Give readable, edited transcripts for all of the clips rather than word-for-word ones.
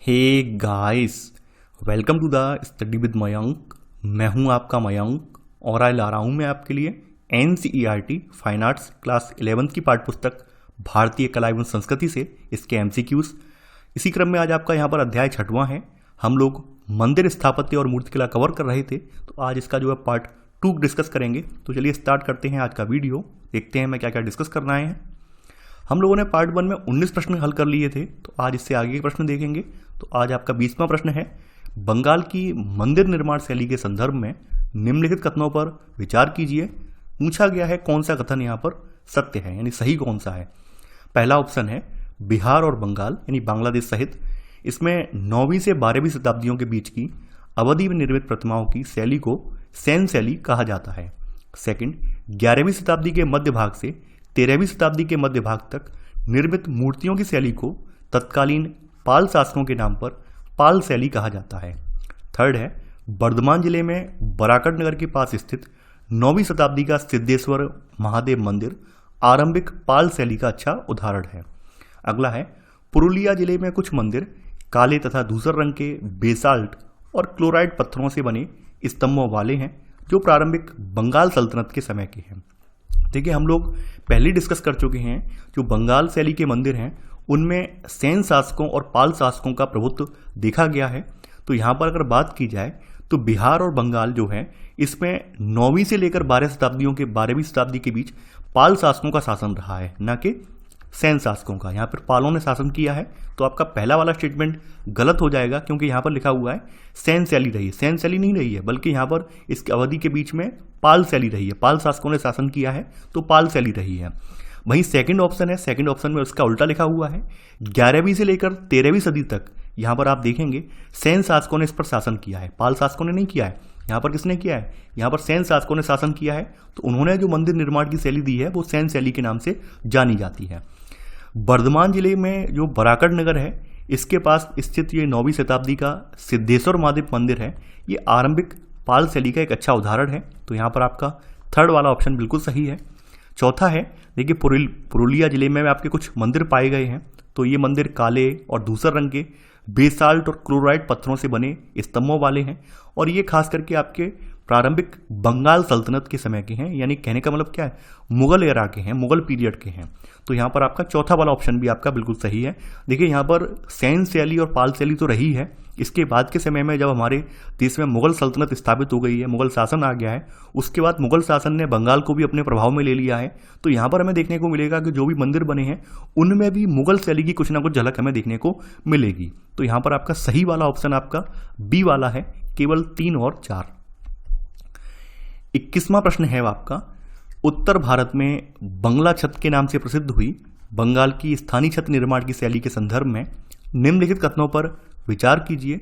Hey guys, welcome to the study with Mayank. मैं हूं आपका मयंक और आज ला रहा हूं मैं आपके लिए NCERT fine arts class 11th की पाठ्य पुस्तक भारतीय कला एवं संस्कृति से इसके MCQs। इसी क्रम में आज आपका यहां पर अध्याय 6वां है। हम लोग मंदिर स्थापत्य और मूर्तिकला कवर कर रहे थे, तो आज इसका जो है पार्ट 2 डिस्कस करेंगे। तो चलिए स्टार्ट करते हैं आज का वीडियो। देखते हैं मैं क्या क्या डिस्कस करना है। हम लोगों ने पार्ट 1 में 19 प्रश्न हल कर लिए थे, तो आज इससे आगे के प्रश्न देखेंगे। तो आज आपका 20वां प्रश्न है, बंगाल की मंदिर निर्माण शैली के संदर्भ में निम्नलिखित कथनों पर विचार कीजिए। पूछा गया है कौन सा कथन यहाँ पर सत्य है, यानी सही कौन सा है। पहला ऑप्शन है बिहार और बंगाल यानी बांग्लादेश सहित इसमें 9वीं से 12वीं शताब्दियों के बीच की अवधि में निर्मित प्रतिमाओं की शैली को सेन शैली कहा जाता है। सेकंड, 11वीं शताब्दी के मध्य भाग से 13वीं शताब्दी के मध्य भाग तक निर्मित मूर्तियों की शैली को तत्कालीन पाल शासकों के नाम पर पाल शैली कहा जाता है। थर्ड है, बर्धमान जिले में बराकट नगर के पास स्थित 9वीं शताब्दी का सिद्धेश्वर महादेव मंदिर आरंभिक पाल शैली का अच्छा उदाहरण है। अगला है, पुरुलिया जिले में कुछ मंदिर काले तथा धूसर रंग के बेसाल्ट और क्लोराइड पत्थरों से बने स्तंभों वाले हैं, जो प्रारंभिक बंगाल सल्तनत के समय के हैं। देखिए, हम लोग पहले डिस्कस कर चुके हैं, जो बंगाल शैली के मंदिर हैं उनमें सेन शासकों और पाल शासकों का प्रभुत्व देखा गया है। तो यहाँ पर अगर बात की जाए तो बिहार और बंगाल जो है इसमें 9वीं से लेकर 12वीं शताब्दी के बीच पाल शासकों का शासन रहा है, न कि सेन शासकों का। यहाँ पर पालों ने शासन किया है, तो आपका पहला वाला स्टेटमेंट गलत हो जाएगा, क्योंकि यहाँ पर लिखा हुआ है सेन शैली रही है। सेन शैली नहीं रही है, बल्कि यहाँ पर इसकी अवधि के बीच में पाल शैली रही है। पाल शासकों ने शासन किया है, तो पाल शैली रही है। वहीं सेकंड ऑप्शन है, सेकंड ऑप्शन में उसका उल्टा लिखा हुआ है। 11वीं से लेकर 13वीं सदी तक यहाँ पर आप देखेंगे सेन शासकों ने इस पर शासन किया है, पाल शासकों ने नहीं किया है। यहाँ पर किसने किया है? यहाँ पर सेन शासकों ने शासन किया है। तो उन्होंने जो मंदिर निर्माण की शैली दी है वो सेन शैली के नाम से जानी जाती है। बर्धमान जिले में जो बराकट नगर है इसके पास स्थित ये 9वीं शताब्दी का सिद्धेश्वर महादेव मंदिर है, ये आरंभिक पाल शैली का एक अच्छा उदाहरण है। तो यहाँ पर आपका थर्ड वाला ऑप्शन बिल्कुल सही है। चौथा है, देखिए पुरुलिया जिले में आपके कुछ मंदिर पाए गए हैं, तो ये मंदिर काले और धूसर रंग के बेसाल्ट और क्लोराइड पत्थरों से बने स्तंभों वाले हैं, और ये खास करके आपके प्रारंभिक बंगाल सल्तनत के समय के हैं, यानी कहने का मतलब क्या है, मुगल एरा के हैं, मुगल पीरियड के हैं। तो यहाँ पर आपका चौथा वाला ऑप्शन भी आपका बिल्कुल सही है। देखिए, यहाँ पर सेन शैली और पाल शैली तो रही है, इसके बाद के समय में जब हमारे देश में मुगल सल्तनत स्थापित हो गई है, मुगल शासन आ गया है, उसके बाद मुगल शासन ने बंगाल को भी अपने प्रभाव में ले लिया है। तो यहाँ पर हमें देखने को मिलेगा कि जो भी मंदिर बने हैं उनमें भी मुगल शैली की कुछ ना कुछ झलक हमें देखने को मिलेगी। तो यहाँ पर आपका सही वाला ऑप्शन आपका बी वाला है, केवल 3 और 4। 21वां प्रश्न है आपका, उत्तर भारत में बंगला छत के नाम से प्रसिद्ध हुई बंगाल की स्थानीय छत निर्माण की शैली के संदर्भ में निम्नलिखित कथनों पर विचार कीजिए।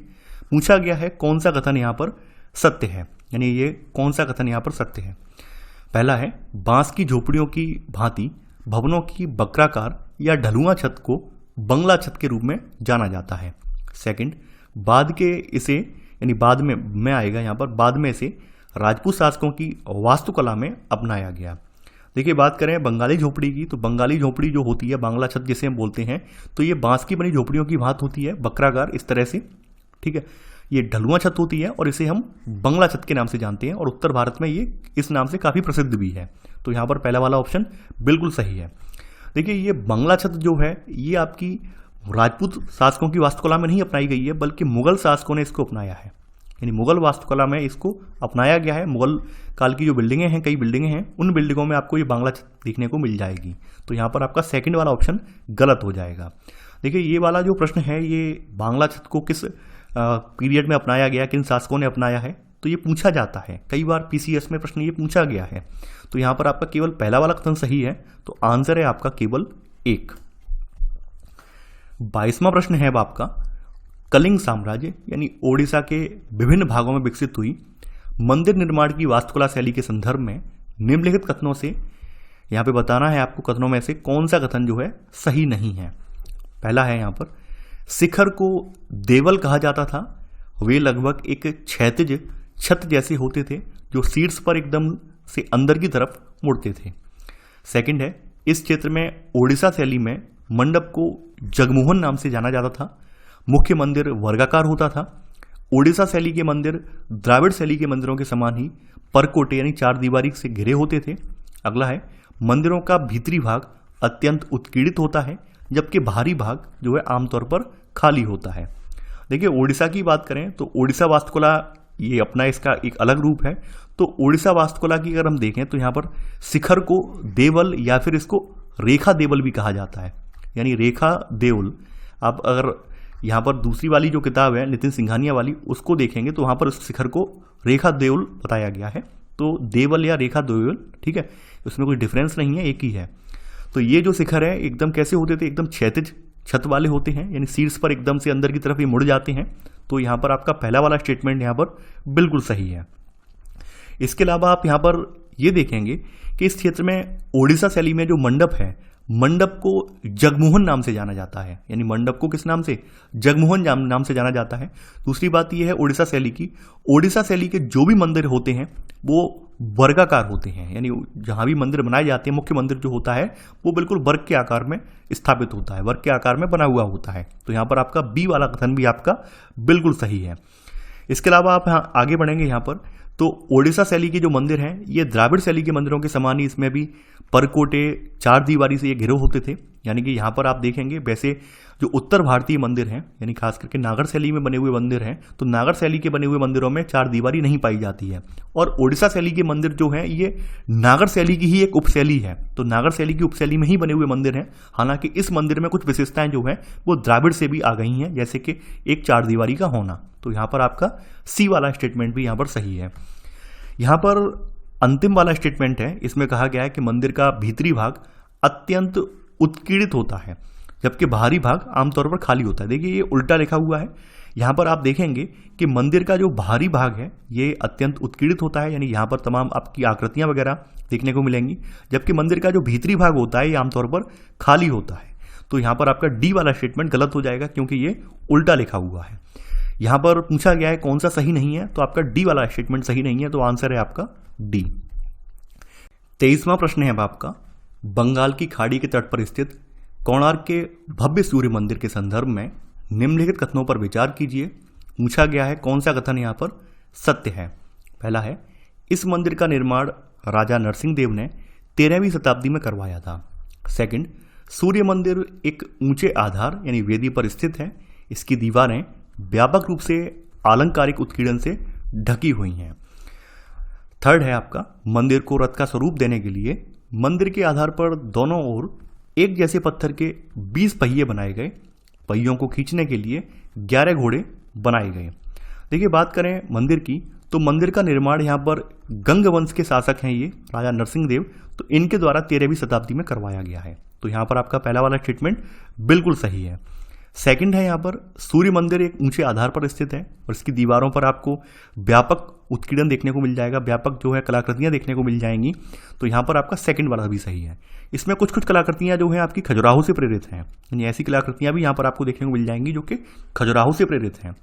पूछा गया है कौन सा कथन यहाँ पर सत्य है, यानी ये कौन सा कथन यहाँ पर सत्य है। पहला है, बांस की झोपड़ियों की भांति भवनों की बक्राकार या ढलुआ छत को बंगला छत के रूप में जाना जाता है। सेकंड, बाद के इसे यानी बाद में आएगा यहाँ पर, बाद में इसे राजपूत शासकों की वास्तुकला में अपनाया गया। देखिए, बात करें बंगाली झोपड़ी की, तो बंगाली झोपड़ी जो होती है, बांग्ला छत जिसे हम बोलते हैं, तो ये बांस की बनी झोपड़ियों की भांत होती है, बक्राकार इस तरह से, ठीक है। ये ढलुआ छत होती है और इसे हम बंगला छत के नाम से जानते हैं, और उत्तर भारत में ये इस नाम से काफ़ी प्रसिद्ध भी है। तो यहाँ पर पहला वाला ऑप्शन बिल्कुल सही है। देखिए, ये बंगला छत जो है ये आपकी राजपूत शासकों की वास्तुकला में नहीं अपनाई गई है, बल्कि मुगल शासकों ने इसको अपनाया है, यानी मुगल वास्तुकला में इसको अपनाया गया है। मुगल काल की जो बिल्डिंगें हैं, कई बिल्डिंगें हैं, उन बिल्डिंगों में आपको ये बांग्ला छत देखने को मिल जाएगी। तो यहाँ पर आपका सेकंड वाला ऑप्शन गलत हो जाएगा। देखिए, ये वाला जो प्रश्न है, ये बांग्ला छत को किस पीरियड में अपनाया गया, किन शासकों ने अपनाया है, तो ये पूछा जाता है कई बार PCS में प्रश्न ये पूछा गया है। तो यहाँ पर आपका केवल पहला वाला कथन सही है, तो आंसर है आपका केवल 1। 22वां प्रश्न है अब आपका, कलिंग साम्राज्य यानी ओडिशा के विभिन्न भागों में विकसित हुई मंदिर निर्माण की वास्तुकला शैली के संदर्भ में निम्नलिखित कथनों से यहाँ पे बताना है आपको, कथनों में से कौन सा कथन जो है सही नहीं है। पहला है यहाँ पर, शिखर को देवल कहा जाता था, वे लगभग एक क्षैतिज छत जैसे होते थे जो शीर्ष पर एकदम से अंदर की तरफ मुड़ते थे। सेकंड है, इस क्षेत्र में ओडिशा शैली में मंडप को जगमोहन नाम से जाना जाता था। मुख्य मंदिर वर्गाकार होता था। ओडिशा शैली के मंदिर द्राविड़ शैली के मंदिरों के समान ही परकोटे यानी चार दीवारी से घिरे होते थे। अगला है, मंदिरों का भीतरी भाग अत्यंत उत्कीर्णित होता है, जबकि बाहरी भाग जो है आमतौर पर खाली होता है। देखिए, ओडिशा की बात करें तो ओडिशा वास्तुकला ये अपना इसका एक अलग रूप है। तो ओडिशा वास्तुकला की अगर हम देखें तो यहाँ पर शिखर को देवल या फिर इसको रेखा देवल भी कहा जाता है, यानी रेखा देवल। आप अगर यहाँ पर दूसरी वाली जो किताब है नितिन सिंघानिया वाली उसको देखेंगे तो वहाँ पर उस शिखर को रेखा देवल बताया गया है। तो देवल या रेखा देवल, ठीक है, उसमें कोई डिफरेंस नहीं है, एक ही है। तो ये जो शिखर है एकदम कैसे होते थे, एकदम क्षैतिज छत वाले होते हैं, यानी शीर्ष पर एकदम से अंदर की तरफ ये मुड़ जाते हैं। तो यहाँ पर आपका पहला वाला स्टेटमेंट यहाँ पर बिल्कुल सही है। इसके अलावा आप यहाँ पर ये देखेंगे कि इस क्षेत्र में ओडिशा शैली में जो मंडप है, मंडप को जगमोहन नाम से जाना जाता है, यानी मंडप को किस नाम से, जगमोहन नाम से जाना जाता है। दूसरी बात यह है ओडिशा शैली की, ओडिशा शैली के जो भी मंदिर होते हैं वो वर्गाकार होते हैं, यानी जहाँ भी मंदिर बनाए जाते हैं मुख्य मंदिर जो होता है वो बिल्कुल वर्ग के आकार में स्थापित होता है, वर्ग के आकार में बना हुआ होता है। तो यहाँ पर आपका बी वाला कथन भी आपका बिल्कुल सही है। इसके अलावा आप यहाँ आगे बढ़ेंगे यहाँ पर तो ओडिशा शैली के जो मंदिर हैं ये द्राविड़ शैली के मंदिरों के समान ही इसमें भी परकोटे चार दीवारी से ये घिरे होते थे। यानी कि यहाँ पर आप देखेंगे वैसे जो उत्तर भारतीय मंदिर हैं यानी खास करके नागर शैली में बने हुए मंदिर हैं तो नागर शैली के बने हुए मंदिरों में चार दीवारी नहीं पाई जाती है, और ओडिशा शैली के मंदिर जो हैं ये नागर शैली की ही एक उपशैली है। तो नागर शैली की उपशैली में ही बने हुए मंदिर हैं। हालांकि इस मंदिर में कुछ विशेषताएं जो हैं वो द्राविड़ से भी आ गई हैं, जैसे कि एक चार दीवारी का होना। तो यहाँ पर आपका सी वाला स्टेटमेंट भी यहाँ पर सही है। यहाँ पर अंतिम वाला स्टेटमेंट है, इसमें कहा गया है कि मंदिर का भीतरी भाग अत्यंत उत्कीर्णित होता है, जबकि बाहरी भाग आमतौर पर खाली होता है। देखिए ये उल्टा लिखा हुआ है। यहाँ पर आप देखेंगे कि मंदिर का जो बाहरी भाग है ये अत्यंत उत्कीर्णित होता है, यानी यहाँ पर तमाम आपकी आकृतियाँ वगैरह देखने को मिलेंगी, जबकि मंदिर का जो भीतरी भाग होता है ये आमतौर पर खाली होता है। तो यहाँ पर आपका डी वाला स्टेटमेंट गलत हो जाएगा क्योंकि ये उल्टा लिखा हुआ है। यहाँ पर पूछा गया है कौन सा सही नहीं है, तो आपका डी वाला स्टेटमेंट सही नहीं है, तो आंसर है आपका डी। 23वां प्रश्न है अब आपका, बंगाल की खाड़ी के तट पर स्थित कोणार्क के भव्य सूर्य मंदिर के संदर्भ में निम्नलिखित कथनों पर विचार कीजिए। पूछा गया है कौन सा कथन यहाँ पर सत्य है। पहला है, इस मंदिर का निर्माण राजा नरसिंह देव ने 13वीं शताब्दी में करवाया था। सेकंड, सूर्य मंदिर एक ऊंचे आधार यानी वेदी पर स्थित है, इसकी दीवारें व्यापक रूप से आलंकारिक उत्कीर्णन से ढकी हुई हैं। थर्ड है आपका, मंदिर को रथ का स्वरूप देने के लिए मंदिर के आधार पर दोनों ओर एक जैसे पत्थर के 20 पहिए बनाए गए, पहियों को खींचने के लिए 11 घोड़े बनाए गए। देखिए बात करें मंदिर की तो मंदिर का निर्माण यहाँ पर गंग वंश के शासक हैं ये राजा नरसिंह देव, तो इनके द्वारा 13वीं शताब्दी में करवाया गया है। तो यहाँ पर आपका पहला वाला स्टेटमेंट बिल्कुल सही है। सेकंड है यहाँ पर सूर्य मंदिर एक ऊंचे आधार पर स्थित है और इसकी दीवारों पर आपको व्यापक उत्कीर्णन देखने को मिल जाएगा, व्यापक जो है कलाकृतियाँ देखने को मिल जाएंगी। तो यहाँ पर आपका सेकंड वाला भी सही है। इसमें कुछ कुछ कलाकृतियाँ जो हैं आपकी खजुराहो से प्रेरित हैं, यानी ऐसी कलाकृतियाँ भी यहाँ पर आपको देखने को मिल जाएंगी जो कि खजुराहो से प्रेरित हैं।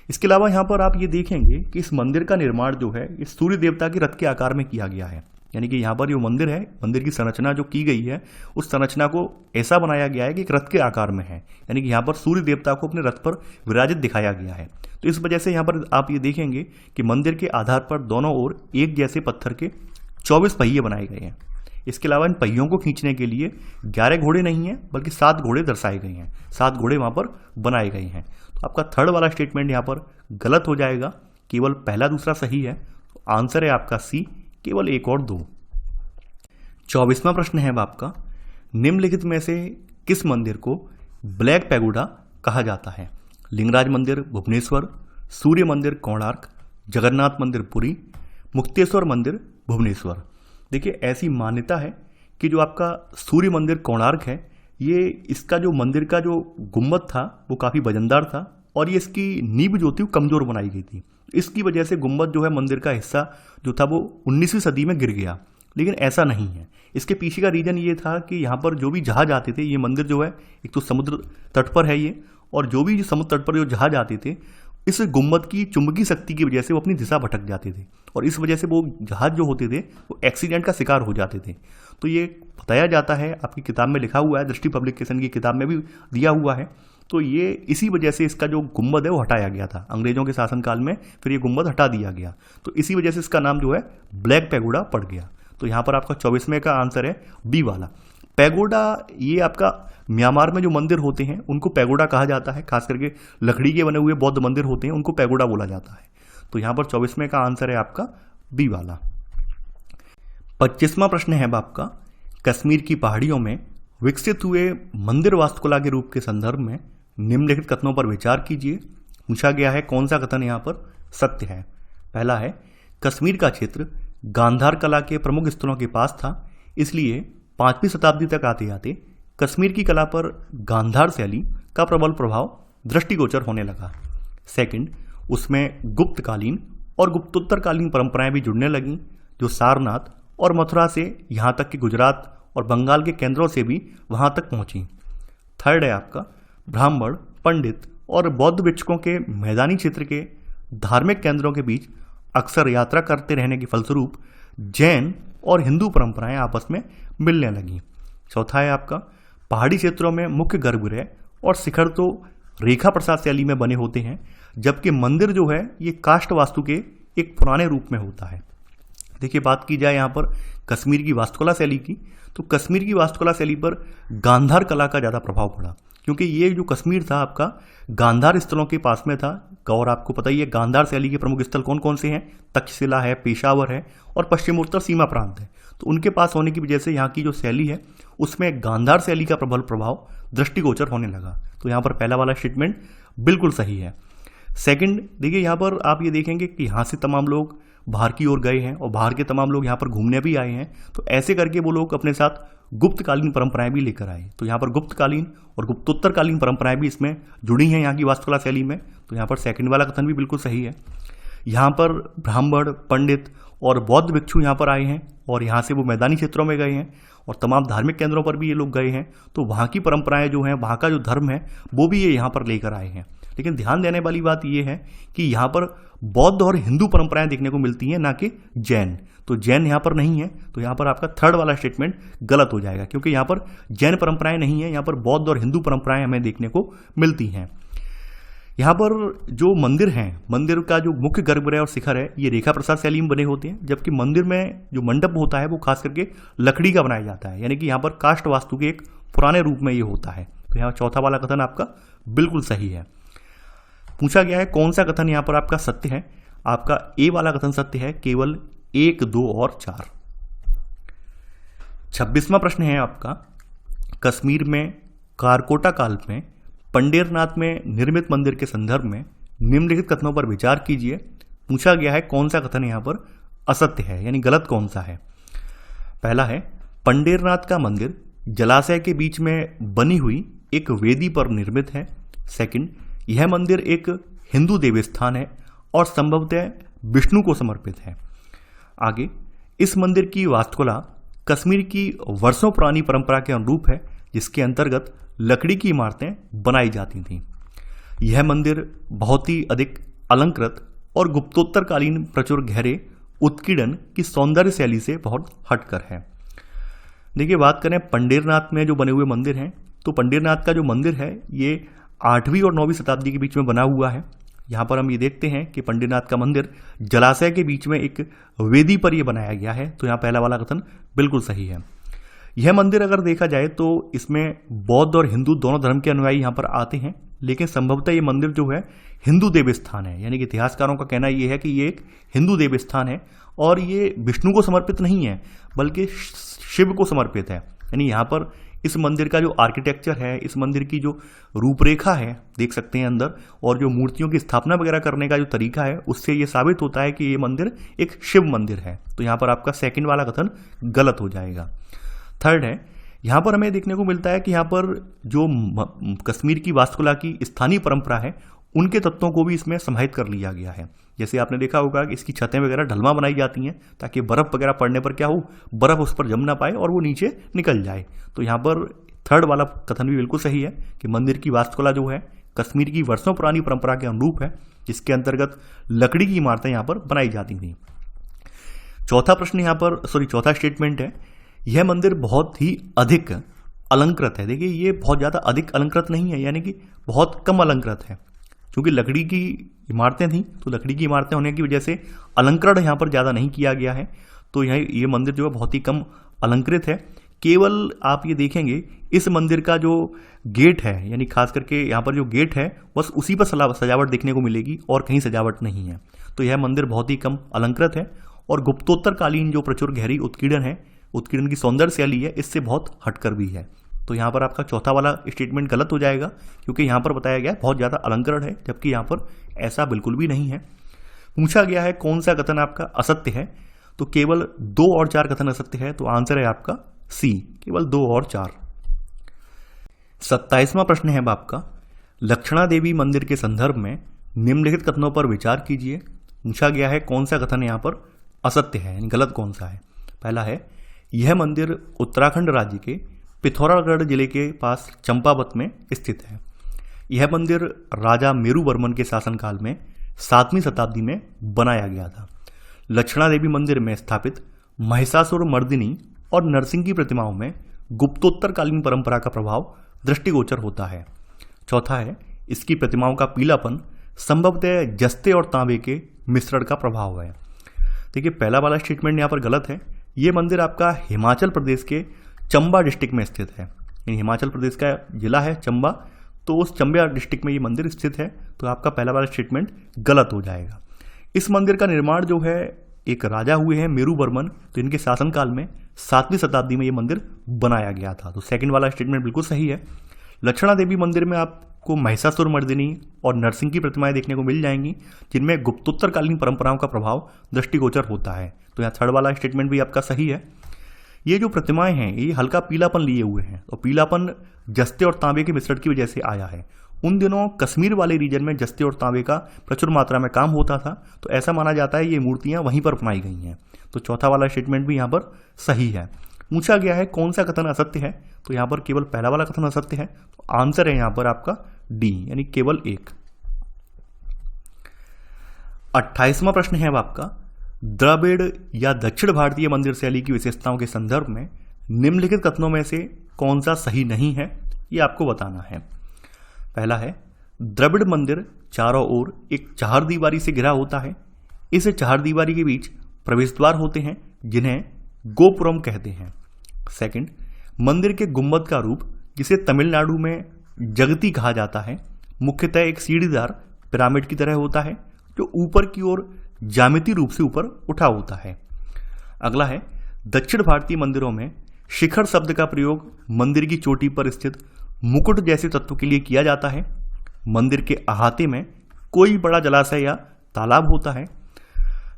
इसके अलावा यहाँ पर आप ये देखेंगे कि इस मंदिर का निर्माण जो है इस सूर्य देवता के रथ के आकार में किया गया है, यानी कि यहाँ पर जो मंदिर है मंदिर की संरचना जो की गई है उस संरचना को ऐसा बनाया गया है कि एक रथ के आकार में है, यानी कि यहाँ पर सूर्य देवता को अपने रथ पर विराजित दिखाया गया है। तो इस वजह से यहाँ पर आप ये देखेंगे कि मंदिर के आधार पर दोनों ओर एक जैसे पत्थर के 24 पहिए बनाए गए हैं। इसके अलावा इन पहियों को खींचने के लिए 11 घोड़े नहीं हैं बल्कि 7 घोड़े दर्शाए गए हैं, 7 घोड़े वहाँ पर बनाए गए हैं। तो आपका थर्ड वाला स्टेटमेंट यहाँ पर गलत हो जाएगा, केवल पहला दूसरा सही है। तो आंसर है आपका सी, केवल 1 और 2। 24वां प्रश्न है अब आपका, निम्नलिखित में से किस मंदिर को ब्लैक पैगोडा कहा जाता है? लिंगराज मंदिर भुवनेश्वर, सूर्य मंदिर कोणार्क, जगन्नाथ मंदिर पुरी, मुक्तेश्वर मंदिर भुवनेश्वर। देखिए ऐसी मान्यता है कि जो आपका सूर्य मंदिर कोणार्क है ये इसका जो मंदिर का जो गुम्बद था वो काफ़ी वजनदार था और ये इसकी नींव जो थी वो कमज़ोर बनाई गई थी। इसकी वजह से गुम्बद जो है मंदिर का हिस्सा जो था वो 19वीं सदी में गिर गया, लेकिन ऐसा नहीं है। इसके पीछे का रीज़न ये था कि यहाँ पर जो भी जहाज आते थे, ये मंदिर जो है एक तो समुद्र तट पर है ये, और जो भी समुद्र तट पर जो जहाज आते थे इस गुम्बद की चुंबकीय शक्ति की वजह से वो अपनी दिशा भटक जाते थे और इस वजह से वो जहाज जो होते थे वो एक्सीडेंट का शिकार हो जाते थे। तो ये बताया जाता है, आपकी किताब में लिखा हुआ है, दृष्टि पब्लिकेशन की किताब में भी दिया हुआ है तो ये इसी वजह से इसका जो गुंबद है वो हटाया गया था अंग्रेजों के शासनकाल में, फिर ये गुंबद हटा दिया गया, तो इसी वजह से इसका नाम जो है ब्लैक पैगोडा पड़ गया। तो यहाँ पर आपका 24वें का आंसर है बी वाला। पैगोडा ये आपका म्यांमार में जो मंदिर होते हैं उनको पैगोडा कहा जाता है, खास करके लकड़ी के बने हुए बौद्ध मंदिर होते हैं उनको पैगोडा बोला जाता है। तो यहाँ पर 24वें का आंसर है आपका बी वाला। 25वां प्रश्न है आपका, कश्मीर की पहाड़ियों में विकसित हुए मंदिर वास्तुकला के रूप के संदर्भ में निम्नलिखित कथनों पर विचार कीजिए। पूछा गया है कौन सा कथन यहाँ पर सत्य है। पहला है, कश्मीर का क्षेत्र गांधार कला के प्रमुख स्थलों के पास था, इसलिए 5वीं शताब्दी तक आते आते कश्मीर की कला पर गांधार शैली का प्रबल प्रभाव दृष्टिगोचर होने लगा। सेकंड, उसमें गुप्तकालीन और गुप्तोत्तरकालीन परंपराएं भी जुड़ने लगीं, जो सारनाथ और मथुरा से यहाँ तक कि गुजरात और बंगाल के केंद्रों से भी वहाँ तक पहुँची। थर्ड है आपका, ब्राह्मण, पंडित और बौद्ध भिक्षुकों के मैदानी क्षेत्र के धार्मिक केंद्रों के बीच अक्सर यात्रा करते रहने के फलस्वरूप जैन और हिंदू परंपराएं आपस में मिलने लगीं। चौथा है आपका, पहाड़ी क्षेत्रों में मुख्य गर्भगृह और शिखर तो रेखा प्रसाद शैली में बने होते हैं, जबकि मंदिर जो है ये काष्ठ वास्तु के एक पुराने रूप में होता है। देखिए, बात की जाए यहाँ पर कश्मीर की वास्तुकला शैली की, तो कश्मीर की वास्तुकला शैली पर गांधार कला का ज़्यादा प्रभाव पड़ा, क्योंकि ये जो कश्मीर था आपका गांधार स्थलों के पास में था। और आपको पता ही है गांधार शैली के प्रमुख स्थल कौन कौन से हैं, तक्षशिला है, पेशावर है और पश्चिमोत्तर सीमा प्रांत है। तो उनके पास होने की वजह से यहाँ की जो शैली है उसमें गांधार शैली का प्रबल प्रभाव दृष्टिगोचर होने लगा। तो यहाँ पर पहला वाला स्टेटमेंट बिल्कुल सही है। सेकंड, देखिए यहाँ पर आप ये देखेंगे कि यहाँ से तमाम लोग बाहर की ओर गए हैं और बाहर के तमाम लोग यहाँ पर घूमने भी आए हैं, तो ऐसे करके वो लोग अपने साथ गुप्तकालीन परंपराएं भी लेकर आए। तो यहाँ पर गुप्तकालीन और गुप्तोत्तरकालीन परंपराएं भी इसमें जुड़ी हैं यहाँ की वास्तुकला शैली में। तो यहाँ पर सेकंड वाला कथन भी बिल्कुल सही है। यहाँ पर ब्राह्मण, पंडित और बौद्ध भिक्षु यहाँ पर आए हैं और यहाँ से वो मैदानी क्षेत्रों में गए हैं और तमाम धार्मिक केंद्रों पर भी ये लोग गए हैं, तो वहाँ की परंपराएं जो हैं, वहाँ का जो धर्म है वो भी ये यहाँ पर लेकर आए हैं। लेकिन ध्यान देने वाली बात ये है कि यहाँ पर बौद्ध और हिंदू परंपराएं देखने को मिलती हैं, ना कि जैन। तो जैन यहाँ पर नहीं है, तो यहाँ पर आपका थर्ड वाला स्टेटमेंट गलत हो जाएगा, क्योंकि यहाँ पर जैन परंपराएं नहीं है, यहाँ पर बौद्ध और हिंदू परंपराएं हमें देखने को मिलती हैं। यहाँ पर जो मंदिर हैं, मंदिर का जो मुख्य गर्भगृह और शिखर है ये रेखा प्रसाद शैली में बने होते हैं, जबकि मंदिर में जो मंडप होता है वो खास करके लकड़ी का बनाया जाता है, यानी कि यहाँ पर काष्ठ वास्तु के एक पुराने रूप में ये होता है। तो यहाँ चौथा वाला कथन आपका बिल्कुल सही है। पूछा गया है कौन सा कथन यहाँ पर आपका सत्य है। आपका ए वाला कथन सत्य है, केवल 1, 2 और 4। 26वां प्रश्न है आपका, कश्मीर में कारकोटा काल में पंडेरनाथ में निर्मित मंदिर के संदर्भ में निम्नलिखित कथनों पर विचार कीजिए। पूछा गया है कौन सा कथन यहाँ पर असत्य है, यानी गलत कौन सा है। पहला है, पंडेरनाथ का मंदिर जलाशय के बीच में बनी हुई एक वेदी पर निर्मित है। सेकंड, यह मंदिर एक हिंदू देवस्थान है और संभवतः विष्णु को समर्पित है। आगे, इस मंदिर की वास्तुकला कश्मीर की वर्षों पुरानी परंपरा के अनुरूप है, जिसके अंतर्गत लकड़ी की इमारतें बनाई जाती थीं। यह मंदिर बहुत ही अधिक अलंकृत और गुप्तोत्तरकालीन प्रचुर गहरे उत्कीर्णन की सौंदर्य शैली से बहुत हटकर है। देखिए, बात करें पंडेरनाथ में जो बने हुए मंदिर हैं, तो पंडेरनाथ का जो मंदिर है ये 8वीं और 9वीं शताब्दी के बीच में बना हुआ है। यहाँ पर हम ये देखते हैं कि पंडेरनाथ का मंदिर जलाशय के बीच में एक वेदी पर यह बनाया गया है। तो यहाँ पहला वाला कथन बिल्कुल सही है। यह मंदिर अगर देखा जाए तो इसमें बौद्ध और हिंदू दोनों धर्म के अनुयायी यहाँ पर आते हैं, लेकिन संभवतः ये मंदिर जो है हिंदू देवस्थान है, यानी कि इतिहासकारों का कहना ये है कि ये एक हिंदू देवस्थान है और ये विष्णु को समर्पित नहीं है बल्कि शिव को समर्पित है। यानी यहाँ पर इस मंदिर का जो आर्किटेक्चर है, इस मंदिर की जो रूपरेखा है, देख सकते हैं अंदर, और जो मूर्तियों की स्थापना वगैरह करने का जो तरीका है, उससे ये साबित होता है कि ये मंदिर एक शिव मंदिर है। तो यहाँ पर आपका सेकंड वाला कथन गलत हो जाएगा। थर्ड है, यहाँ पर हमें देखने को मिलता है कि यहाँ पर जो कश्मीर की वास्तुकला की स्थानीय परंपरा है उनके तत्वों को भी इसमें समाहित कर लिया गया है। जैसे आपने देखा होगा कि इसकी छतें वगैरह ढलमा बनाई जाती हैं ताकि बर्फ़ वगैरह पड़ने पर क्या हो, बर्फ़ उस पर जम ना पाए और वो नीचे निकल जाए। तो यहाँ पर थर्ड वाला कथन भी बिल्कुल सही है कि मंदिर की वास्तुकला जो है कश्मीर की वर्षों पुरानी परंपरा के अनुरूप है, जिसके अंतर्गत लकड़ी की इमारतें यहाँ पर बनाई जाती थी। चौथा स्टेटमेंट है, यह मंदिर बहुत ही अधिक अलंकृत है। देखिए ये बहुत ज़्यादा अधिक अलंकृत नहीं है, यानी कि बहुत कम अलंकृत है। क्योंकि लकड़ी की इमारतें थी तो लकड़ी की इमारतें होने की वजह से अलंकरण यहाँ पर ज़्यादा नहीं किया गया है। तो यहाँ ये मंदिर जो है बहुत ही कम अलंकृत है। केवल आप ये देखेंगे इस मंदिर का जो गेट है, यानी खास करके यहाँ पर जो गेट है बस उसी पर सजावट देखने को मिलेगी और कहीं सजावट नहीं है। तो यह मंदिर बहुत ही कम अलंकृत है और गुप्तोत्तरकालीन जो प्रचुर गहरी उत्कीर्णन है, उत्कीर्णन की सौंदर्य शैली है, इससे बहुत हटकर भी है। तो यहाँ पर आपका चौथा वाला स्टेटमेंट गलत हो जाएगा, क्योंकि यहाँ पर बताया गया है बहुत ज़्यादा अलंकरण है, जबकि यहाँ पर ऐसा बिल्कुल भी नहीं है। पूछा गया है कौन सा कथन आपका असत्य है, तो केवल 2 और 4 कथन असत्य है। तो आंसर है आपका सी, केवल 2 और 4। 27वां प्रश्न है आपका, लक्षणा देवी मंदिर के संदर्भ में निम्नलिखित कथनों पर विचार कीजिए। पूछा गया है कौन सा कथन यहाँ पर असत्य है, यानी गलत कौन सा है। पहला है, यह मंदिर उत्तराखंड राज्य के पिथौरागढ़ जिले के पास चंपावत में स्थित है। यह मंदिर राजा मेरुवर्मन के शासनकाल में 7वीं शताब्दी में बनाया गया था। लक्षणा देवी मंदिर में स्थापित महिषासुर मर्दिनी और नरसिंह की प्रतिमाओं में गुप्तोत्तरकालीन परंपरा का प्रभाव दृष्टिगोचर होता है। चौथा है, इसकी प्रतिमाओं का पीलापन संभवतः जस्ते और तांबे के मिश्रण का प्रभाव है। देखिए पहला वाला स्टेटमेंट यहाँ पर गलत है। ये मंदिर आपका हिमाचल प्रदेश के चंबा डिस्ट्रिक्ट में स्थित है, यानी हिमाचल प्रदेश का जिला है चंबा, तो उस चंबा डिस्ट्रिक्ट में ये मंदिर स्थित है। तो आपका पहला वाला स्टेटमेंट गलत हो जाएगा। इस मंदिर का निर्माण जो है एक राजा हुए हैं मेरुवर्मन, तो इनके शासनकाल में 7वीं शताब्दी में ये मंदिर बनाया गया था। तो सेकंड वाला स्टेटमेंट बिल्कुल सही है। लक्षणा देवी मंदिर में आपको महिषासुर मर्दिनी और नरसिंह की प्रतिमाएं देखने को मिल जाएंगी, जिनमें गुप्तोत्तरकालीन परंपराओं का प्रभाव दृष्टिगोचर होता है। तो यहाँ थर्ड वाला स्टेटमेंट भी आपका सही है। ये जो प्रतिमाएं हैं ये हल्का पीलापन लिए हुए हैं, और पीलापन जस्ते और तांबे के मिश्रण की वजह से आया है। उन दिनों कश्मीर वाले रीजन में जस्ते और तांबे का प्रचुर मात्रा में काम होता था, तो ऐसा माना जाता है ये मूर्तियां वहीं पर बनाई गई हैं। तो चौथा वाला स्टेटमेंट भी यहाँ पर सही है। पूछा गया है कौन सा कथन असत्य है, तो यहाँ पर केवल पहला वाला कथन असत्य है। तो आंसर है यहाँ पर आपका डी, यानी केवल 1। 28वां प्रश्न है अब आपका, द्रविड़ या दक्षिण भारतीय मंदिर शैली की विशेषताओं के संदर्भ में निम्नलिखित कथनों में से कौन सा सही नहीं है, ये आपको बताना है। पहला है, द्रविड़ मंदिर चारों ओर एक चहारदीवारी से घिरा होता है। इस चहारदीवारी के बीच प्रवेश द्वार होते हैं जिन्हें गोपुरम कहते हैं। सेकंड, मंदिर के गुंबद का रूप, जिसे तमिलनाडु में जगती कहा जाता है, मुख्यतः एक सीढ़ीदार पिरामिड की तरह होता है जो ऊपर की ओर ज्यामितीय रूप से ऊपर उठा होता है। अगला है, दक्षिण भारतीय मंदिरों में शिखर शब्द का प्रयोग मंदिर की चोटी पर स्थित मुकुट जैसे तत्व के लिए किया जाता है। मंदिर के अहाते में कोई बड़ा जलाशय या तालाब होता है।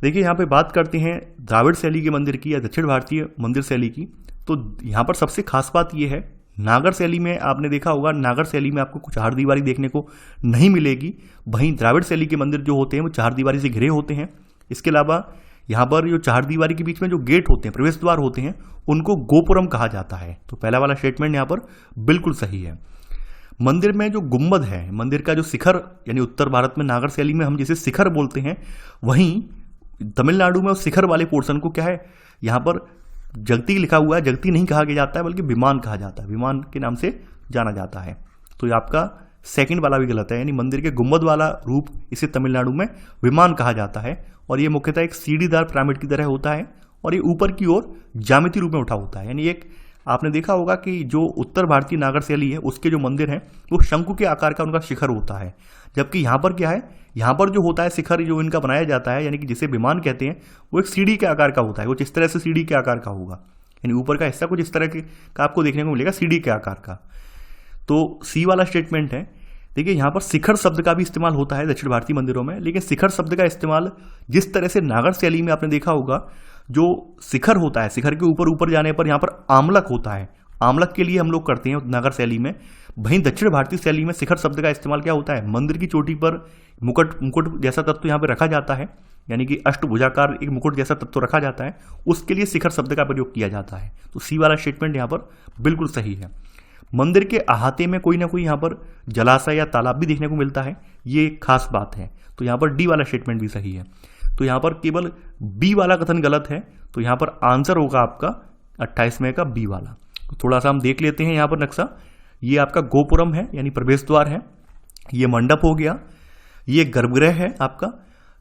देखिए यहाँ पे बात करते हैं द्राविड़ शैली के मंदिर की या दक्षिण भारतीय मंदिर शैली की, तो यहाँ पर सबसे खास बात यह है, नागर शैली में आपने देखा होगा, नागर शैली में आपको कुछ चहारदीवारी देखने को नहीं मिलेगी। वहीं द्राविड़ शैली के मंदिर जो होते हैं वो चहारदीवारी से घिरे होते हैं। इसके अलावा यहाँ पर जो चहारदीवारी के बीच में जो गेट होते हैं, प्रवेश द्वार होते हैं, उनको गोपुरम कहा जाता है। तो पहला वाला स्टेटमेंट यहाँ पर बिल्कुल सही है। मंदिर में जो गुंबद है, मंदिर का जो शिखर, यानी उत्तर भारत में नागर शैली में हम जिसे शिखर बोलते हैं, वहीं तमिलनाडु में उस शिखर वाले पोर्शन को क्या है, यहाँ पर जगती लिखा हुआ है। जगती नहीं कहा जाता है बल्कि विमान कहा जाता है, विमान के नाम से जाना जाता है। तो ये आपका सेकंड वाला भी गलत है, यानी मंदिर के गुंबद वाला रूप इसे तमिलनाडु में विमान कहा जाता है, और ये मुख्यतः एक सीढ़ीदार पिरामिड की तरह होता है, और ये ऊपर की ओर ज्यामितीय रूप में उठा होता है। यानी एक आपने देखा होगा कि जो उत्तर भारतीय नागर शैली है उसके जो मंदिर हैं वो शंकु के आकार का उनका शिखर होता है, जबकि यहाँ पर क्या है, यहाँ पर जो होता है शिखर जो इनका बनाया जाता है, यानी कि जिसे विमान कहते हैं, वो एक सीढ़ी के आकार का होता है। कुछ इस तरह से सीढ़ी के आकार का होगा, यानी ऊपर का हिस्सा कुछ इस तरह का आपको देखने को मिलेगा, सीढ़ी के आकार का। तो सी वाला स्टेटमेंट है। देखिए यहाँ पर शिखर शब्द का भी इस्तेमाल होता है दक्षिण भारतीय मंदिरों में, लेकिन शिखर शब्द का इस्तेमाल जिस तरह से नागर शैली में आपने देखा होगा, जो शिखर होता है, शिखर के ऊपर ऊपर जाने पर यहाँ पर आमलक होता है, आमलक के लिए हम लोग करते हैं नागर शैली में। वहीं दक्षिण भारतीय शैली में शिखर शब्द का इस्तेमाल क्या होता है, मंदिर की चोटी पर मुकुट जैसा तत्व यहाँ पर रखा जाता है, यानी कि अष्टभुजाकार एक मुकुट जैसा तत्व रखा जाता है, उसके लिए शिखर शब्द का प्रयोग किया जाता है। तो सी वाला स्टेटमेंट यहाँ पर बिल्कुल सही है। मंदिर के अहाते में कोई ना कोई यहाँ पर जलाशय या तालाब भी देखने को मिलता है, ये एक खास बात है। तो यहाँ पर डी वाला स्टेटमेंट भी सही है। तो यहाँ पर केवल बी वाला कथन गलत है, तो यहाँ पर आंसर होगा आपका 28वें का बी वाला। थोड़ा सा हम देख लेते हैं यहाँ पर नक्शा। ये आपका गोपुरम है यानी प्रवेश द्वार है, ये मंडप हो गया, ये गर्भगृह है आपका।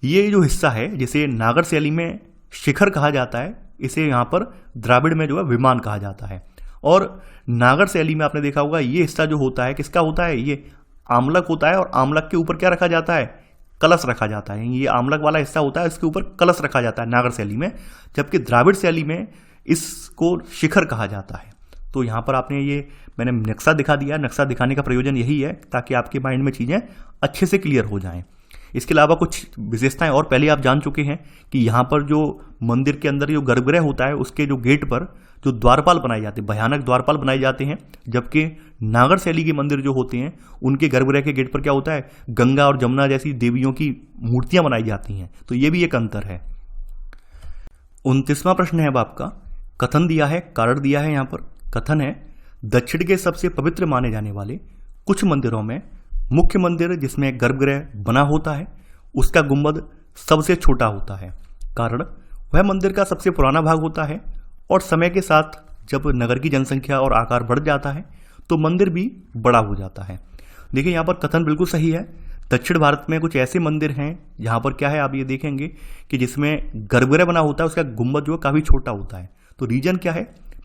ये जो हिस्सा है जिसे नागर शैली में शिखर कहा जाता है, इसे यहाँ पर द्राविड़ में जो है विमान कहा जाता है। और नागर शैली में आपने देखा होगा ये हिस्सा जो होता है किसका होता है, ये आमलक होता है, और आमलक के ऊपर क्या रखा जाता है, कलश रखा जाता है। ये आमलक वाला हिस्सा होता है, इसके ऊपर कलश रखा जाता है नागर शैली में, जबकि द्राविड़ शैली में इसको शिखर कहा जाता है। तो यहाँ पर आपने ये मैंने नक्शा दिखा दिया। नक्शा दिखाने का प्रयोजन यही है ताकि आपके माइंड में चीज़ें अच्छे से क्लियर हो जाएं। इसके अलावा कुछ विशेषताएं और पहले आप जान चुके हैं कि यहाँ पर जो मंदिर के अंदर जो गर्भगृह होता है उसके जो गेट पर जो द्वारपाल बनाए जाते हैं, भयानक द्वारपाल बनाए जाते हैं, जबकि नागर शैली के मंदिर जो होते हैं उनके गर्भगृह के गेट पर क्या होता है, गंगा और जमुना जैसी देवियों की मूर्तियां बनाई जाती हैं। तो ये भी एक अंतर है। 29वां प्रश्न है अब आपका, कथन दिया है, कारण दिया है। यहाँ पर कथन है, दक्षिण के सबसे पवित्र माने जाने वाले कुछ मंदिरों में मुख्य मंदिर जिसमें गर्भगृह बना होता है उसका गुंबद सबसे छोटा होता है। कारण वह मंदिर का सबसे पुराना भाग होता है और समय के साथ जब नगर की जनसंख्या और आकार बढ़ जाता है तो मंदिर भी बड़ा हो जाता है। देखिए यहाँ पर कथन बिल्कुल सही है। दक्षिण भारत में कुछ ऐसे मंदिर हैं जहाँ पर क्या है, आप ये देखेंगे कि जिसमें गर्भगृह बना होता है उसका गुंबद जो है काफ़ी छोटा होता है। तो रीजन क्या है,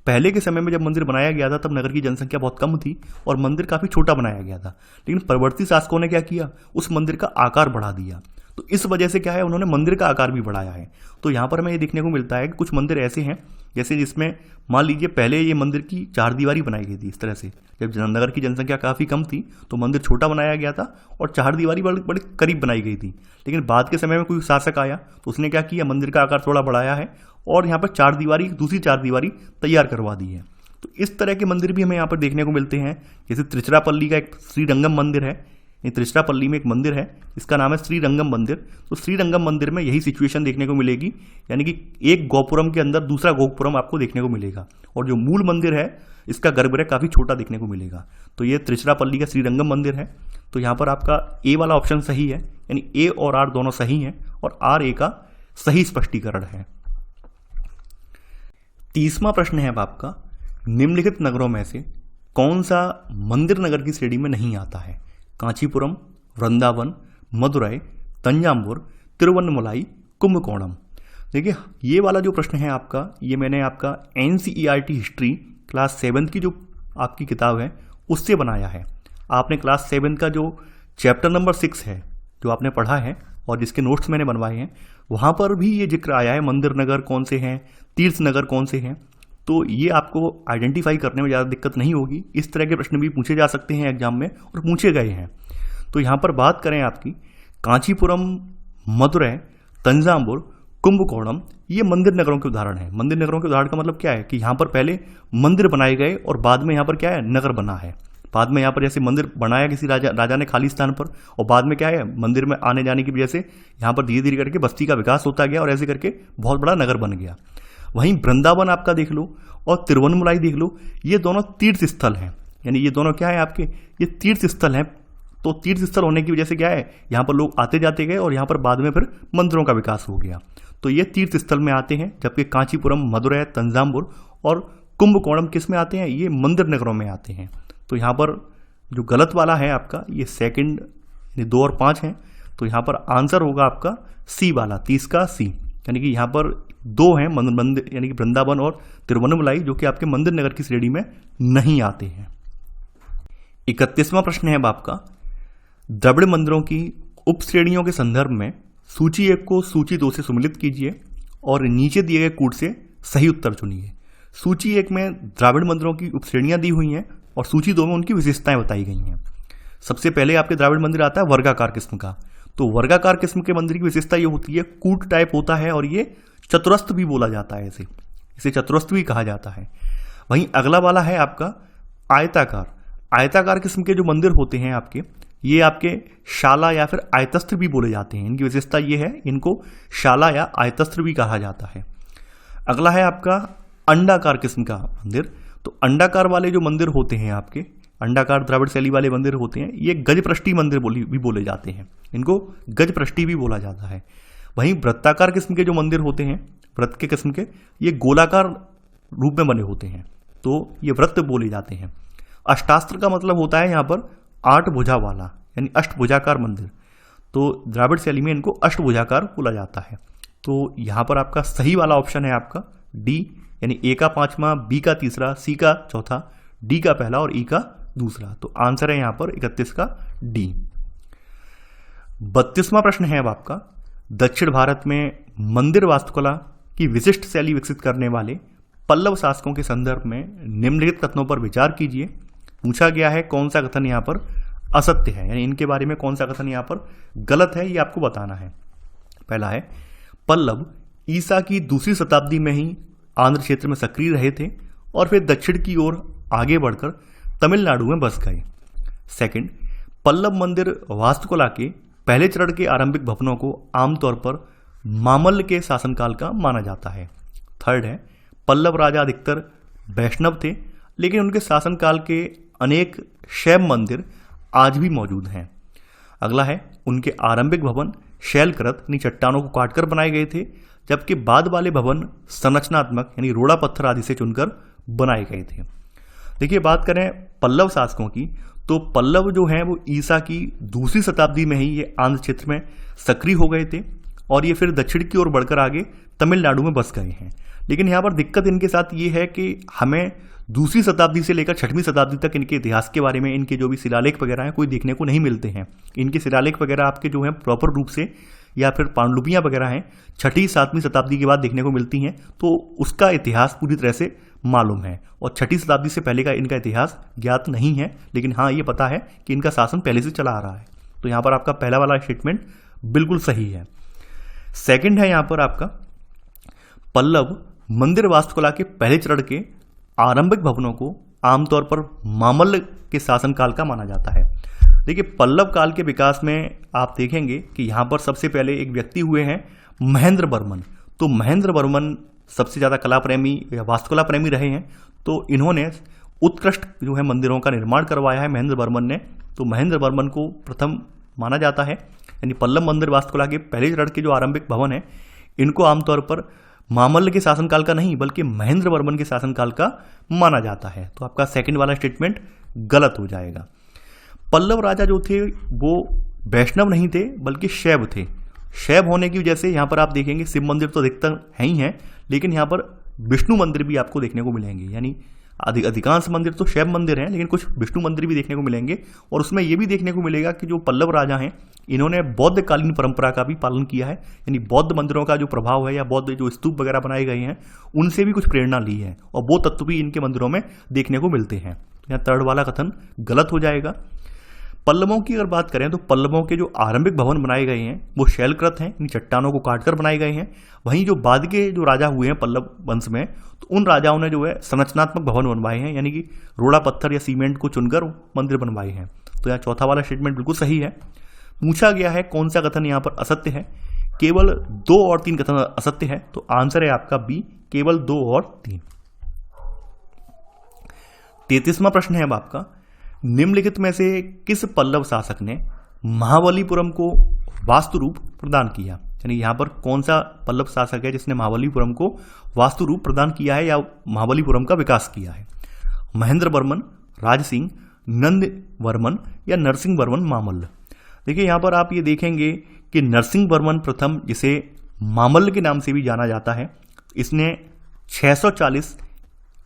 पहले के समय में जब मंदिर बनाया गया था तब नगर की जनसंख्या बहुत कम थी और मंदिर काफ़ी छोटा बनाया गया था, लेकिन परवर्ती शासकों ने क्या किया, उस मंदिर का आकार बढ़ा दिया। तो इस वजह से क्या है, उन्होंने मंदिर का आकार भी बढ़ाया है। तो यहाँ पर हमें ये देखने को मिलता है कि कुछ मंदिर ऐसे हैं जैसे जिसमें मान लीजिए पहले ये मंदिर की चारदीवारी बनाई गई थी। इस तरह से जब नगर की जनसंख्या काफ़ी कम थी तो मंदिर छोटा बनाया गया था और चारदीवारी बड़ी करीब बनाई गई थी। लेकिन बाद के समय में कोई शासक आया तो उसने क्या किया, मंदिर का आकार थोड़ा बढ़ाया है और यहाँ पर चारदीवारी, दूसरी चारदीवारी तैयार करवा दी है। तो इस तरह के मंदिर भी हमें यहाँ पर देखने को मिलते हैं। जैसे त्रिचिरापल्ली का एक श्रीरंगम मंदिर है, त्रिचिरापल्ली में एक मंदिर है, इसका नाम है श्रीरंगम मंदिर। तो श्रीरंगम मंदिर में यही सिचुएशन देखने को मिलेगी, यानी कि एक गोपुरम के अंदर दूसरा गोपुरम आपको देखने को मिलेगा और जो मूल मंदिर है इसका गर्भगृह काफ़ी छोटा देखने को मिलेगा। तो ये त्रिचिरापल्ली का श्रीरंगम मंदिर है। तो यहाँ पर आपका ए वाला ऑप्शन सही है, यानी ए और आर दोनों सही हैं और आर ए का सही स्पष्टीकरण है। 30वां प्रश्न है अब आपका, निम्नलिखित नगरों में से कौन सा मंदिर नगर की श्रेणी में नहीं आता है? कांचीपुरम, वृंदावन, मदुरई, तंजावुर, तिरुवन्नमलाई, कुंभकोणम। देखिए ये वाला जो प्रश्न है आपका, ये मैंने आपका NCERT हिस्ट्री क्लास 7 की जो आपकी किताब है उससे बनाया है। आपने क्लास 7 का जो चैप्टर नंबर 6 है जो आपने पढ़ा है और जिसके नोट्स मैंने बनवाए हैं वहाँ पर भी ये जिक्र आया है मंदिर नगर कौन से हैं, तीर्थ नगर कौन से हैं। तो ये आपको आइडेंटिफाई करने में ज़्यादा दिक्कत नहीं होगी। इस तरह के प्रश्न भी पूछे जा सकते हैं एग्जाम में और पूछे गए हैं। तो यहाँ पर बात करें आपकी कांचीपुरम, मदुरई, तंजावुर, कुंभकोणम, ये मंदिर नगरों के उदाहरण हैं। मंदिर नगरों के उदाहरण का मतलब क्या है कि यहाँ पर पहले मंदिर बनाए गए और बाद में यहाँ पर क्या है, नगर बना है। बाद में यहाँ पर जैसे मंदिर बनाया किसी राजा ने खाली स्थान पर और बाद में क्या है, मंदिर में आने जाने की वजह से यहाँ पर धीरे धीरे करके बस्ती का विकास होता गया और ऐसे करके बहुत बड़ा नगर बन गया। वहीं वृंदावन आपका देख लो और तिरुवन्नमलाई देख लो, ये दोनों तीर्थ स्थल हैं। यानी ये दोनों क्या है आपके, ये तीर्थ स्थल हैं। तो तीर्थ स्थल होने की वजह से क्या है, यहाँ पर लोग आते जाते गए और यहाँ पर बाद में फिर मंदिरों का विकास हो गया। तो ये तीर्थ स्थल में आते हैं, जबकि कांचीपुरम, मदुरई, तंजावुर और कुंभकोणम किस में आते हैं, ये मंदिर नगरों में आते हैं। तो यहाँ पर जो गलत वाला है आपका, ये सेकंड, 2 और 5 हैं। तो यहाँ पर आंसर होगा आपका सी वाला, 30 का सी। यानी कि यहाँ पर 2 हैं मंदिर, यानी कि वृंदावन और तिरुवन्नमलाई, जो कि आपके मंदिर नगर की श्रेणी में नहीं आते हैं। 31वां प्रश्न है अब आपका, द्रविड़ मंदिरों की उप श्रेणियों के संदर्भ में सूची 1 को सूची 2 से सम्मिलित कीजिए और नीचे दिए गए कूट से सही उत्तर चुनिए। सूची 1 में द्राविड़ मंदिरों की उप श्रेणियां दी हुई हैं और सूची 2 में उनकी विशेषताएं बताई गई हैं। सबसे पहले आपके द्राविड़ मंदिर आता है वर्गाकार किस्म का। तो वर्गाकार किस्म के मंदिर की विशेषता ये होती है, कूट टाइप होता है और ये चतुरस्थ भी बोला जाता है, इसे चतुरस्थ भी कहा जाता है। वहीं अगला वाला है आपका आयताकार। आयताकार किस्म के जो मंदिर होते हैं आपके, ये आपके शाला या फिर आयतस्त्र भी बोले जाते हैं। इनकी विशेषता ये है, इनको शाला या आयतस्त्र भी कहा जाता है। अगला है आपका अंडाकार किस्म का मंदिर। तो अंडाकार वाले जो मंदिर होते हैं आपके, अंडाकार द्राविड़ शैली वाले मंदिर होते हैं, ये गजपृष्ठी मंदिर भी बोले जाते हैं, इनको गजपृष्ठी भी बोला जाता है। वहीं वृत्ताकार किस्म के जो मंदिर होते हैं, वृत्त के किस्म के, ये गोलाकार रूप में बने होते हैं। तो ये वृत्त बोले जाते हैं। अष्टास्त्र का मतलब होता है यहाँ पर 8 भुजा वाला, यानी अष्टभुजाकार मंदिर। तो द्राविड़ शैली में इनको अष्टभुजाकार बोला जाता है। तो यहाँ पर आपका सही वाला ऑप्शन है आपका डी, यानी ए का 5वां, बी का 3रा, सी का 4था, डी का पहला और ई का दूसरा। तो आंसर है यहाँ पर 31 का डी। 32वां प्रश्न है अब आपका, दक्षिण भारत में मंदिर वास्तुकला की विशिष्ट शैली विकसित करने वाले पल्लव शासकों के संदर्भ में निम्नलिखित कथनों पर विचार कीजिए। पूछा गया है कौन सा कथन यहाँ पर असत्य है, यानी इनके बारे में कौन सा कथन यहाँ पर गलत है, ये आपको बताना है। पहला है, पल्लव ईसा की 2री शताब्दी में ही आंध्र क्षेत्र में सक्रिय रहे थे और फिर दक्षिण की ओर आगे बढ़कर तमिलनाडु में बस गए। सेकंड, पल्लव मंदिर वास्तुकला के पहले चरण के आरंभिक भवनों को आमतौर पर मामल्ल के शासनकाल का माना जाता है। थर्ड है, पल्लव राजा अधिकतर वैष्णव थे, लेकिन उनके शासनकाल के अनेक शैव मंदिर आज भी मौजूद हैं। अगला है, उनके आरंभिक भवन शैलकृत यानी चट्टानों को काटकर बनाए गए थे, जबकि बाद वाले भवन संरचनात्मक यानी रोड़ा पत्थर आदि से चुनकर बनाए गए थे। देखिए, बात करें पल्लव शासकों की, तो पल्लव जो हैं वो ईसा की 2री शताब्दी में ही ये आंध्र क्षेत्र में सक्रिय हो गए थे और ये फिर दक्षिण की ओर बढ़कर आगे तमिलनाडु में बस गए हैं। लेकिन यहाँ पर दिक्कत इनके साथ ये है कि हमें 2री शताब्दी से लेकर 6वीं शताब्दी तक इनके इतिहास के बारे में इनके जो भी शिलालेख वगैरह हैं कोई देखने को नहीं मिलते हैं। इनके शिलालेख वगैरह आपके जो हैं प्रॉपर रूप से या फिर पांडुलिपियाँ वगैरह हैं 6वीं 7वीं शताब्दी के बाद देखने को मिलती हैं, तो उसका इतिहास पूरी तरह से मालूम है और 6वीं शताब्दी से पहले का इनका इतिहास ज्ञात नहीं है। लेकिन हाँ, ये पता है कि इनका शासन पहले से चला आ रहा है। तो यहाँ पर आपका पहला वाला स्टेटमेंट बिल्कुल सही है। सेकंड है यहाँ पर आपका, पल्लव मंदिर वास्तुकला के पहले चरण के आरंभिक भवनों को आमतौर पर मामल्ल के शासनकाल का माना जाता है। देखिए, पल्लव काल के विकास में आप देखेंगे कि यहाँ पर सबसे पहले एक व्यक्ति हुए हैं महेंद्र वर्मन। तो महेंद्र वर्मन सबसे ज़्यादा कला प्रेमी या वास्तुकला प्रेमी रहे हैं, तो इन्होंने उत्कृष्ट जो है मंदिरों का निर्माण करवाया है महेंद्र वर्मन ने। तो महेंद्र वर्मन को प्रथम माना जाता है, यानी पल्लव मंदिर वास्तुकला के पहले चरण के जो आरंभिक भवन है इनको आमतौर पर मामल्ल के शासनकाल का नहीं बल्कि महेंद्र वर्मन के शासनकाल का माना जाता है। तो आपका सेकंड वाला स्टेटमेंट गलत हो जाएगा। पल्लव राजा जो थे वो वैष्णव नहीं थे बल्कि शैव थे। शैव होने की वजह से यहाँ पर आप देखेंगे शिव मंदिर तो अधिकतर है ही हैं, लेकिन यहाँ पर विष्णु मंदिर भी आपको देखने को मिलेंगे। यानी अधिकांश मंदिर तो शैव मंदिर हैं, लेकिन कुछ विष्णु मंदिर भी देखने को मिलेंगे। और उसमें ये भी देखने को मिलेगा कि जो पल्लव राजा हैं इन्होंने बौद्धकालीन परंपरा का भी पालन किया है, यानी बौद्ध मंदिरों का जो प्रभाव है या बौद्ध जो स्तूप वगैरह बनाए गए हैं उनसे भी कुछ प्रेरणा ली है और वो तत्व भी इनके मंदिरों में देखने को मिलते हैं। यहाँ थर्ड वाला कथन गलत हो जाएगा। पल्लवों की अगर बात करें तो पल्लवों के जो आरंभिक भवन बनाए गए हैं वो शैलकृत हैं, इन चट्टानों को काटकर बनाए गए हैं। वहीं जो बाद के जो राजा हुए हैं पल्लव वंश में, तो उन राजाओं ने जो है संरचनात्मक भवन बनवाए हैं, यानी कि रोड़ा पत्थर या सीमेंट को चुनकर मंदिर बनवाए हैं। तो यहाँ चौथा वाला स्टेटमेंट बिल्कुल सही है। पूछा गया है कौन सा कथन यहाँ पर असत्य है। केवल 2 और 3 कथन असत्य है, तो आंसर है आपका बी, केवल 2 और 3। 33वां प्रश्न है अब आपका, निम्नलिखित में से किस पल्लव शासक ने महाबलीपुरम को वास्तु रूप प्रदान किया। यानी यहाँ पर कौन सा पल्लव शासक है जिसने महाबलीपुरम को वास्तु रूप प्रदान किया है या महाबलीपुरम का विकास किया है। महेंद्र वर्मन, राज सिंह, नंद वर्मन या नरसिंह वर्मन मामल्ल। देखिए, यहाँ पर आप ये देखेंगे कि नरसिंह वर्मन प्रथम, जिसे मामल्ल के नाम से भी जाना जाता है, इसने 640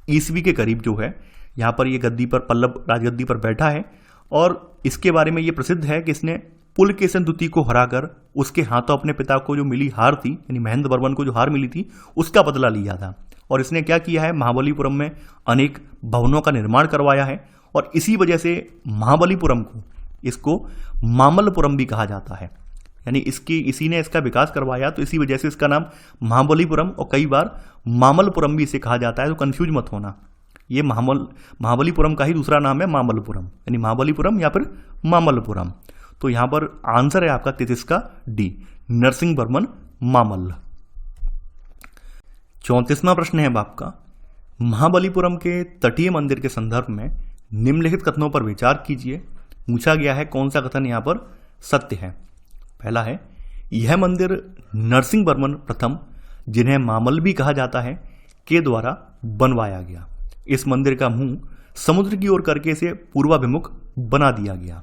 ईस्वी के करीब जो है यहाँ पर ये गद्दी पर पल्लव राजगद्दी पर बैठा है। और इसके बारे में ये प्रसिद्ध है कि इसने पुलकेशिन द्वितीय को हराकर उसके हाथों अपने पिता को जो मिली हार थी, यानी महेंद्र वर्मन को जो हार मिली थी, उसका बदला लिया था। और इसने क्या किया है, महाबलीपुरम में अनेक भवनों का निर्माण करवाया है और इसी वजह से महाबलीपुरम को इसको मामल्लपुरम भी कहा जाता है। यानी इसी ने इसका विकास करवाया, तो इसी वजह से इसका नाम महाबलीपुरम और कई बार मामल्लपुरम भी इसे कहा जाता है। तो कंफ्यूज मत होना, ये महाबलीपुरम का ही दूसरा नाम है मामल्लपुरम, यानी महाबलीपुरम या फिर मामल्लपुरम। तो यहां पर आंसर है आपका 33 का डी, नरसिंह वर्मन मामल्ल। 34वां प्रश्न है अब आपका, महाबलीपुरम के तटीय मंदिर के संदर्भ में निम्नलिखित कथनों पर विचार कीजिए। पूछा गया है कौन सा कथन यहां पर सत्य है। पहला है, यह मंदिर नरसिंह वर्मन प्रथम, जिन्हें मामल्ल भी कहा जाता है, के द्वारा बनवाया गया। इस मंदिर का मुंह समुद्र की ओर करके इसे पूर्वाभिमुख बना दिया गया।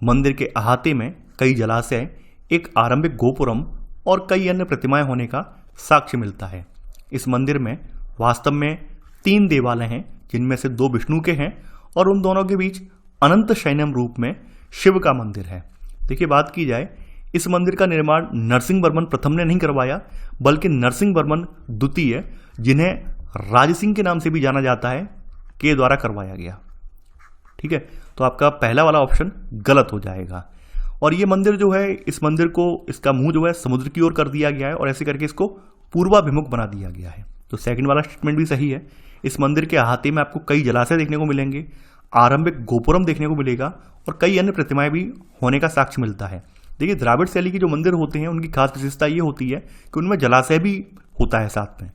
मंदिर के अहाते में कई जलाशय, एक आरंभिक गोपुरम और कई अन्य प्रतिमाएं होने का साक्ष्य मिलता है। इस मंदिर में वास्तव में 3 देवालय हैं, जिनमें से 2 विष्णु के हैं और उन दोनों के बीच अनंत शयनम रूप में शिव का मंदिर है। देखिए, बात की जाए, इस मंदिर का निर्माण नरसिंह वर्मन प्रथम ने नहीं करवाया, बल्कि नरसिंह वर्मन द्वितीय, जिन्हें राजसिंह के नाम से भी जाना जाता है, के द्वारा करवाया गया। ठीक है, तो आपका पहला वाला ऑप्शन गलत हो जाएगा। और ये मंदिर जो है, इस मंदिर को, इसका मुंह जो है समुद्र की ओर कर दिया गया है और ऐसे करके इसको पूर्वाभिमुख बना दिया गया है। तो सेकंड वाला स्टेटमेंट भी सही है। इस मंदिर के अहाते में आपको कई जलाशय देखने को मिलेंगे, आरंभिक गोपुरम देखने को मिलेगा और कई अन्य प्रतिमाएं भी होने का साक्ष्य मिलता है। देखिए, द्राविड़ शैली के जो मंदिर होते हैं उनकी खास विशेषता ये होती है कि उनमें जलाशय भी होता है साथ में।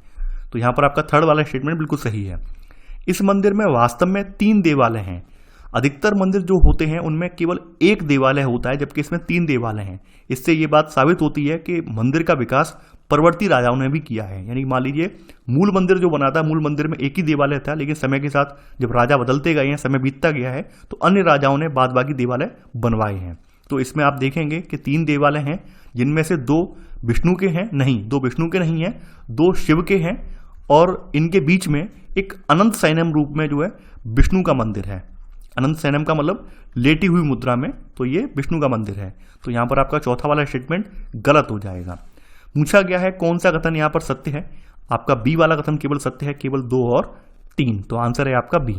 तो यहाँ पर आपका थर्ड वाला स्टेटमेंट बिल्कुल सही है। इस मंदिर में वास्तव में 3 देवालय हैं। अधिकतर मंदिर जो होते हैं उनमें केवल एक देवालय होता है, जबकि इसमें 3 देवालय हैं। इससे ये बात साबित होती है कि मंदिर का विकास परवर्ती राजाओं ने भी किया है। यानी मान लीजिए, मूल मंदिर जो बना था, मूल मंदिर में एक ही देवालय था, लेकिन समय के साथ जब राजा बदलते गए हैं, समय बीतता गया है, तो अन्य राजाओं ने बाद बाकी देवालय बनवाए हैं। तो इसमें आप देखेंगे कि 3 देवालय हैं, जिनमें से 2 विष्णु के हैं, नहीं 2 विष्णु के नहीं हैं, 2 शिव के हैं और इनके बीच में एक अनंत शयनम रूप में जो है विष्णु का मंदिर है। अनंत शयनम का मतलब लेटी हुई मुद्रा में, तो ये विष्णु का मंदिर है। तो यहाँ पर आपका चौथा वाला स्टेटमेंट गलत हो जाएगा। पूछा गया है कौन सा कथन यहाँ पर सत्य है। आपका बी वाला कथन केवल सत्य है, केवल 2 और 3। तो आंसर है आपका बी।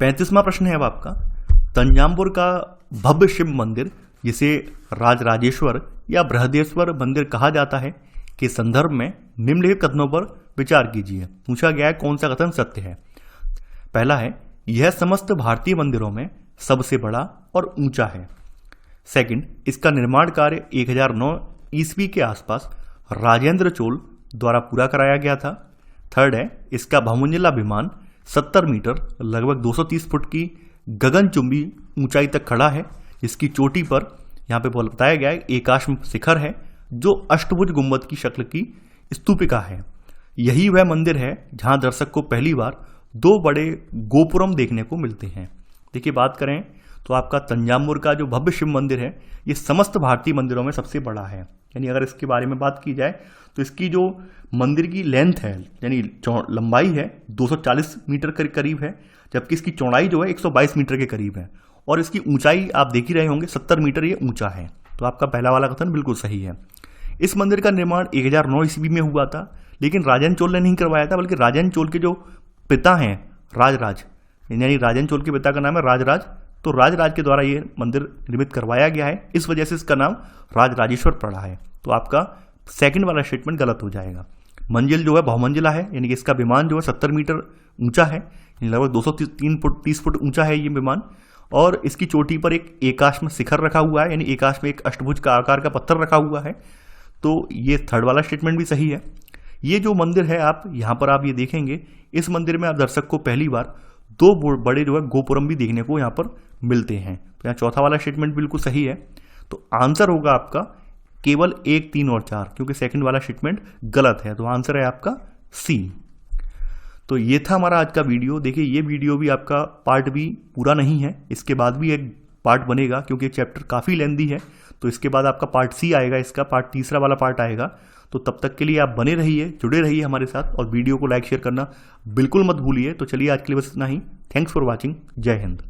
35वां प्रश्न है अब आपका, तंजावुर का भव्य शिव मंदिर, जिसे राजराजेश्वर या बृहदेश्वर मंदिर कहा जाता है, के संदर्भ में निम्नलिखित कथनों पर विचार कीजिए। पूछा गया है कौन सा कथन सत्य है। पहला है, यह समस्त भारतीय मंदिरों में सबसे बड़ा और ऊंचा है। सेकंड, इसका निर्माण कार्य 1009 ईस्वी के आसपास राजेंद्र चोल द्वारा पूरा कराया गया था। थर्ड है, इसका बहुमंजिला विमान 70 मीटर लगभग 230 फुट की गगनचुंबी ऊंचाई तक खड़ा है, जिसकी चोटी पर यहाँ पे बताया गया है एकाश्म शिखर है, जो अष्टभुज गुंबद की शक्ल की स्तूपिका है। यही वह मंदिर है जहां दर्शक को पहली बार 2 बड़े गोपुरम देखने को मिलते हैं। देखिए, बात करें तो आपका तंजावुर का जो भव्य शिव मंदिर है, ये समस्त भारतीय मंदिरों में सबसे बड़ा है। यानी अगर इसके बारे में बात की जाए तो इसकी जो मंदिर की लेंथ है, यानी लंबाई है, 240 मीटर के करीब है, जबकि इसकी चौड़ाई जो है 122 मीटर के करीब है और इसकी ऊंचाई आप देख ही रहे होंगे 70 मीटर ये ऊंचा है। तो आपका पहला वाला कथन बिल्कुल सही है। इस मंदिर का निर्माण 1009 ईस्वी में हुआ था, लेकिन राजन चोल ने नहीं करवाया था, बल्कि राजन चोल के जो पिता हैं राजराज, यानी राजन चोल के पिता का नाम है राजराज, तो राजराज के द्वारा ये मंदिर निर्मित करवाया गया है। इस वजह से इसका नाम राजराजेश्वर पड़ा है। तो आपका सेकंड वाला स्टेटमेंट गलत हो जाएगा। मंजिल जो है बहुमंजिला है, यानी कि इसका विमान जो है 70 मीटर ऊंचा है, लगभग 230 फुट ऊंचा है ये विमान, और इसकी चोटी पर एक एकाश्म शिखर रखा हुआ है, यानी एकाश्म एक अष्टभुज का आकार का पत्थर रखा हुआ है। तो ये थर्ड वाला स्टेटमेंट भी सही है। ये जो मंदिर है, आप यहाँ पर आप ये देखेंगे, इस मंदिर में आप दर्शक को पहली बार 2 बड़े जो है गोपुरम भी देखने को यहाँ पर मिलते हैं। तो यहाँ चौथा वाला स्टेटमेंट बिल्कुल सही है। तो आंसर होगा आपका केवल 1, 3 और 4, क्योंकि सेकंड वाला स्टेटमेंट गलत है। तो आंसर है आपका सी। तो ये था हमारा आज का वीडियो। देखिए, ये वीडियो भी आपका पार्ट भी पूरा नहीं है, इसके बाद भी एक पार्ट बनेगा, क्योंकि चैप्टर काफ़ी लेंदी है। तो इसके बाद आपका पार्ट सी आएगा, इसका पार्ट तीसरा वाला पार्ट आएगा। तो तब तक के लिए आप बने रहिए, जुड़े रहिए हमारे साथ, और वीडियो को लाइक शेयर करना बिल्कुल मत भूलिए। तो चलिए, आज के लिए बस इतना ही। Thanks for watching. जय हिंद।